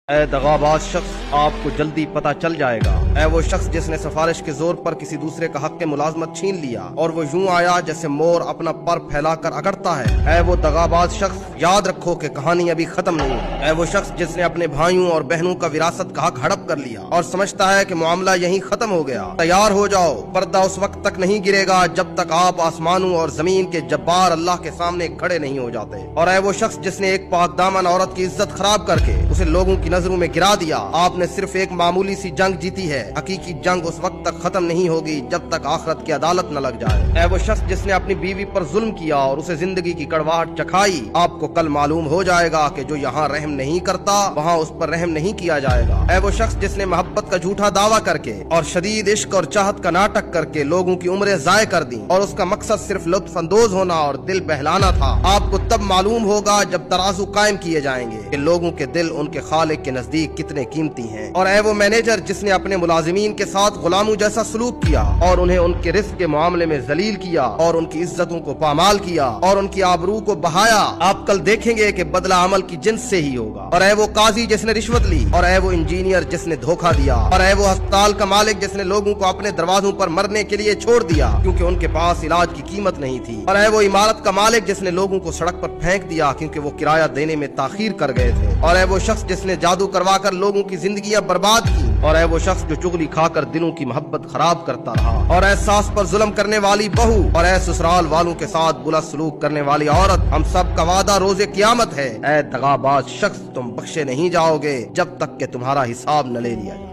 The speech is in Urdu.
اے دغاباز شخص، آپ کو جلدی پتہ چل جائے گا۔ اے وہ شخص جس نے سفارش کے زور پر کسی دوسرے کا حق ملازمت چھین لیا اور وہ یوں آیا جیسے مور اپنا پر پھیلا کر اگڑتا ہے۔ اے وہ دغاباز شخص، یاد رکھو کہ کہانی ابھی ختم نہیں ہے۔ اے وہ شخص جس نے اپنے بھائیوں اور بہنوں کا وراثت کا حق ہڑپ کر لیا اور سمجھتا ہے کہ معاملہ یہیں ختم ہو گیا، تیار ہو جاؤ، پردہ اس وقت تک نہیں گرے گا جب تک آپ آسمانوں اور زمین کے جبار اللہ کے سامنے کھڑے نہیں ہو جاتے۔ اور اے وہ شخص جس نے ایک پاک دامن عورت کی عزت خراب کر کے اسے لوگوں کی نظروں میں گرا دیا، آپ نے صرف ایک معمولی سی جنگ جیتی ہے، حقیقی جنگ اس وقت تک ختم نہیں ہوگی جب تک آخرت کی عدالت نہ لگ جائے۔ اے وہ شخص جس نے اپنی بیوی پر ظلم کیا اور اسے زندگی کی کڑواہٹ چکھائی، آپ کو کل معلوم ہو جائے گا کہ جو یہاں رحم نہیں کرتا وہاں اس پر رحم نہیں کیا جائے گا۔ اے وہ شخص جس نے محبت کا جھوٹا دعویٰ کر کے اور شدید عشق اور چاہت کا ناٹک کر کے لوگوں کی عمریں ضائع کر دی اور اس کا مقصد صرف لطف اندوز ہونا اور دل بہلانا تھا، آپ کو تب معلوم ہوگا جب ترازو قائم کیے جائیں گے کہ لوگوں کے دل ان کے خالق کے نزدیک کتنے قیمتی ہیں۔ اور اے وہ مینیجر جس نے اپنے ملازمین کے ساتھ غلاموں جیسا سلوک کیا اور انہیں ان کے رزق کے معاملے میں ذلیل کیا اور ان کی عزتوں کو پامال کیا اور ان کی آبرو کو بہایا، آپ کل دیکھیں گے کہ بدلہ عمل کی جنس سے ہی ہوگا۔ اور اے وہ قاضی جس نے رشوت لی اور اے وہ انجینئر جس نے دھوکہ دیا اور اے وہ ہسپتال کا مالک جس نے لوگوں کو اپنے دروازوں پر مرنے کے لیے چھوڑ دیا کیونکہ ان کے پاس علاج کی قیمت نہیں تھی، اور اے وہ عمارت کا مالک جس نے لوگوں کو سڑک پر پھینک دیا کیونکہ وہ کرایہ دینے میں تاخیر کر گئے تھے، اور اے وہ شخص جس نے جادو کروا کر لوگوں کی زندگیاں برباد کی، اور اے وہ شخص جو چغلی کھا کر دلوں کی محبت خراب کرتا رہا، اور اے ساس پر ظلم کرنے والی بہو اور اے سسرال والوں کے ساتھ برا سلوک کرنے والی عورت، ہم سب کا وعدہ روز قیامت ہے۔ اے دغاباز شخص، تم بخشے نہیں جاؤ گے جب تک کہ تمہارا حساب نہ لے لیا جائے۔